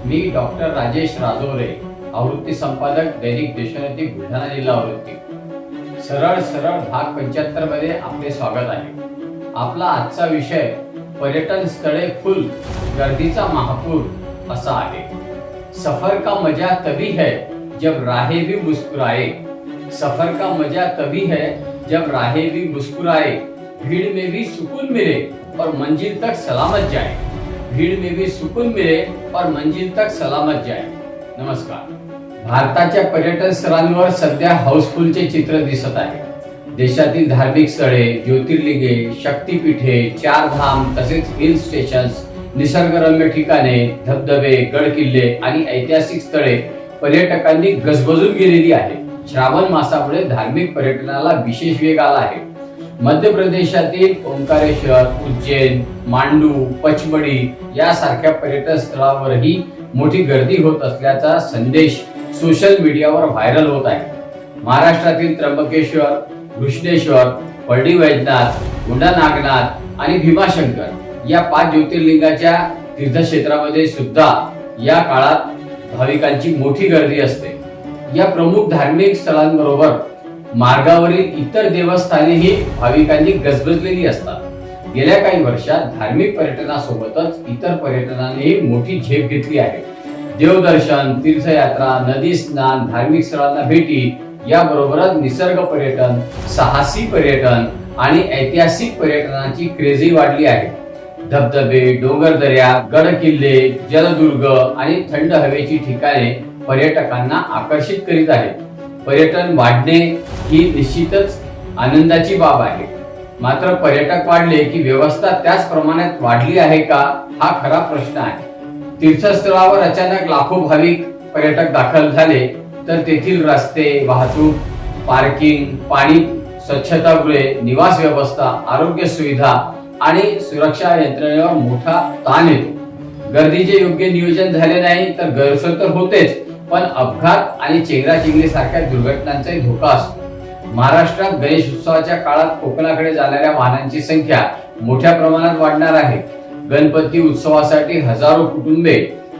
मी doctor Rajesh राजोरे, आवृत्ती संपादक, दैनिक देशोन्नती, बुलढाणा जिल्हा आवृत्ती। सरळ सरळ भाग 75 मध्ये आपले स्वागत आहे। आपला आजचा विषय पर्यटन स्थळे फुल, गर्दीचा महापूर असा आहे। सफर का मजा तभी है जब राहें भी मुस्कुराए। सफर का मजा तभी है जब राहें भी मुस्कुराए। भीड़ में भी सुकून मिले और मंजिल तक सलामत जाए। भीड़ में भी सुकून मिले और मंजिल तक सलामत जाए। नमस्कार। भारताच्या पर्यटन स्थळांवर सध्या हाऊसफुलचे चित्र दिसत आहे। देशातील धार्मिक स्थळे, ज्योतिर्लिंगे, शक्तिपीठे, चार धाम तसेच हिल स्टेशन्स, निसर्गरम्य ठिकाणे, धबधबे, गड किल्ले आणि ऐतिहासिक स्थळे पर्यटकांनी गजबजून गेलेली आहे। श्रावण मासामुळे धार्मिक पर्यटनाला विशेष वेग आला आहे। मध्य प्रदेशातील ओंकारेश्वर, उज्जैन, मांडू, पचमढी यासारख्या पर्यटन स्थळावरही मोठी गर्दी होत असल्याचा संदेश सोशल मीडियावर व्हायरल होत आहे। महाराष्ट्रातील त्र्यंबकेश्वर, घृष्णेश्वर, परडी वैद्यनाथ, उंडा नागनाथ आणि भीमाशंकर या 5 ज्योतिर्लिंगाच्या तीर्थक्षेत्रामध्ये सुद्धा या काळात भाविकांची मोठी गर्दी असते। या प्रमुख धार्मिक स्थळांबरोबर मार्गावरील इतर देवस्थानेही भाविकांनी गजबजलेली असतात। गेल्या काही वर्षात धार्मिक पर्यटनासोबतच इतर पर्यटनानेही मोठी झेप घेतली आहे। देवदर्शन, तीर्थयात्रा, नदी स्नान, धार्मिक स्थळांना भेटी याबरोबरच निसर्ग पर्यटन, साहसी पर्यटन आणि ऐतिहासिक पर्यटनाची क्रेझी वाढली आहे। धबधबे, डोंगरदऱ्या, गड किल्ले, जलदुर्ग आणि थंड हवेची ठिकाणे पर्यटकांना आकर्षित करीत आहेत। पर्यटन वाढणे ही निश्चितच आनंदाची बाब आहे। मात्र पर्यटक वाढले की व्यवस्था त्याच प्रमाणात वाढली आहे का, हा खरा प्रश्न आहे। तीर्थस्थळावर अचानक लाखो भाविक पर्यटक दाखल झाले तर तेथील रस्ते, वाहतूक, पार्किंग, पाणी, स्वच्छतागृहे, निवास व्यवस्था, आरोग्य सुविधा आणि सुरक्षा यंत्रणेवर मोठा ताण येतो। गर्दीचे योग्य नियोजन झाले नाही तर गैरसोय तर होतेच, पण अपघात आणि चेंगराचेंगरी सारख्या दुर्घटनांचाही धोका असतो। महाराष्ट्रात गणेश उत्सवाच्या काळात कोकणाकडे जाणाऱ्या वाहनांची संख्या मोठ्या प्रमाणात वाढणार आहे। गणपती उत्सवासाठी हजारो कुटुंबे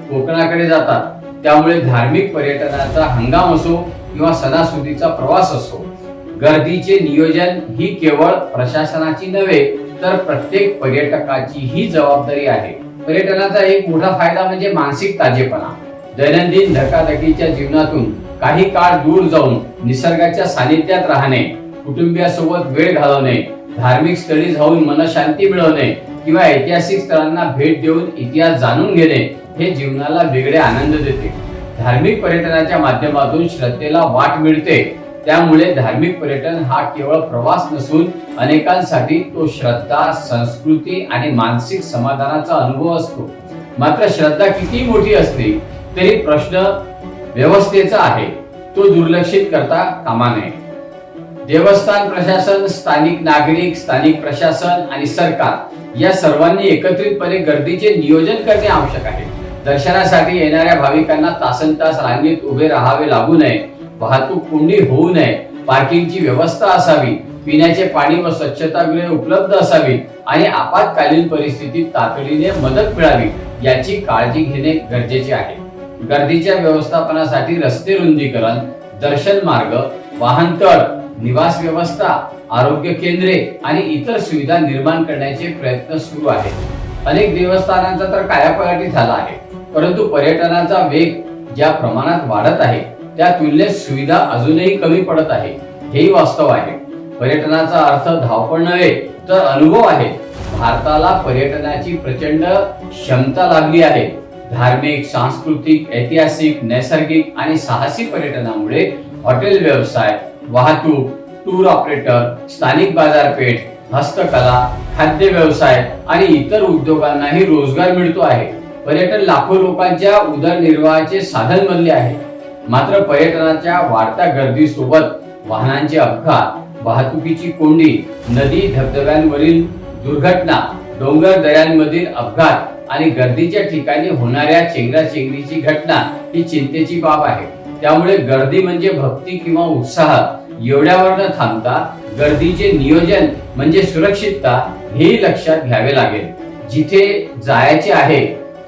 कोकणाकडे जातात। त्यामुळे धार्मिक पर्यटनाचा हंगाम असो किंवा सणासुदीचा प्रवास असो, गर्दीचे नियोजन ही केवळ प्रशासनाची नव्हे तर प्रत्येक पर्यटकाची ही जबाबदारी आहे। पर्यटनाचा एक मोठा फायदा म्हणजे मानसिक ताजेपणा। दैनंदिन धकाधकीच्या जीवनातून काही काळ दूर जाऊन निसर्गाच्या सानिध्यात राहणे, कुटुंबियासोबत वेळ घालवणे, धार्मिक स्थळी जाऊन मनशांती मिळवणे किंवा ऐतिहासिक स्थळांना भेट देऊन इतिहास जाणून घेणे हे जीवनाला वेगळे आनंद देते। धार्मिक पर्यटनाच्या माध्यमातून श्रद्धेला वाट मिळते। त्यामुळे धार्मिक पर्यटन हा केवळ प्रवास नसून अनेकांसाठी तो श्रद्धा, संस्कृती आणि मानसिक समाधानाचा अनुभव असतो। मात्र श्रद्धा किती मोठी असली तरी प्रश्न व्यवस्थेचा आहे, तो दुर्लक्षित करता कामा नये। देवस्थान प्रशासन, स्थानिक नागरिक, स्थानिक प्रशासन आणि सरकार या सर्वांनी एकत्रितपणे गर्दीचे नियोजन करणे आवश्यक आहे। दर्शनासाठी येणाऱ्या भाविकांना तासनतास रांगेत उभे राहावे लागू नये, वाहतूक कोंडी होऊ नये, पार्किंगची व्यवस्था असावी, पिण्याचे पाणी व स्वच्छतागृहे उपलब्ध असावी आणि आपत्कालीन परिस्थितीत तातडीने मदत मिळावी याची काळजी घेणे गरजेचे आहे। गर्दीच्या व्यवस्थापनासाठी रस्ते रुंदीकरण, दर्शन मार्ग, वाहनतळ, निवास व्यवस्था, आरोग्य केंद्रे आणि इतर सुविधा निर्माण करण्याचे प्रयत्न सुरू आहेत। अनेक देवस्थानांचा तर कायापालट झाला आहे, परंतु पर्यटनाचा वेग ज्या प्रमाणात वाढत आहे त्या तुलनेत सुविधा अजूनही कमी पडत आहे, हेही वास्तव आहे। पर्यटनाचा अर्थ धावपळ नव्हे तर अनुभव आहे। भारताला पर्यटनाची प्रचंड क्षमता लाभली आहे। धार्मिक, सांस्कृतिक, ऐतिहासिक, नैसर्गिक आणि साहसी पर्यटनामुळे हॉटेल व्यवसाय, वाहतूक, टूर ऑपरेटर, स्थानिक बाजारपेठ, हस्तकला, खाद्य व्यवसाय आणि इतर उद्योगांनाही रोजगार मिळतो आहे। पर्यटन लाखो लोकांच्या उदरनिर्वाहाचे साधन बनले आहे। मात्र पर्यटनाच्या वाढत्या गर्दीसोबत वाहनांचे अपघात, वाहतुकीची कोंडी, नदी धबधब्यांवरील दुर्घटना, डोंगर दऱ्यांमधील अपघात आणि गर्दीच्या ठिकाणी होणाऱ्या चेंगराचेंगरीची घटना ही चिंतेची बाब आहे। त्यामुळे गर्दी म्हणजे भक्ती किंवा उत्साह एवढ्यावर न थांबता गर्दीचे नियोजन म्हणजे सुरक्षितता हे लक्षात घ्यावे लागेल। जिथे जायचे आहे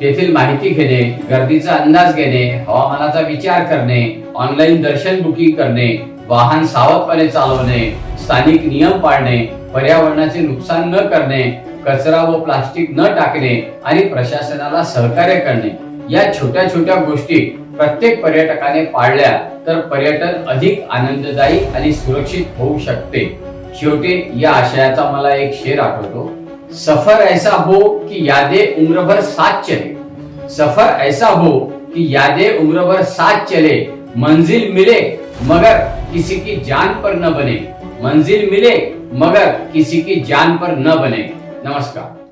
तेथील माहिती घेणे, गर्दीचा अंदाज घेणे, हवामानाचा विचार करणे, ऑनलाईन दर्शन बुकिंग करणे, वाहन सावधपणे चालवणे, स्थानिक नियम पाळणे, पर्यावरणाचे नुकसान न करणे, कचरा व प्लास्टिक न टाकणे आणि प्रशासनाला सहकार्य करणे, या छोट्या छोट्या गोष्टी प्रत्येक पर्यटकाने पाळल्या तर पर्यटन अधिक आनंददायी आणि सुरक्षित होऊ शकते. शेवटी या आशयाचा मला एक शेर आठवतो, सफर ऐसा हो कि यादें उम्र भर साथ चले, सफर ऐसा हो कि यादें उम्र भर साथ चले, मंजिल मिले मगर किसी की जान पर न बने, मंजिल मिले मगर किसी की जान पर न बने. नमस्कार.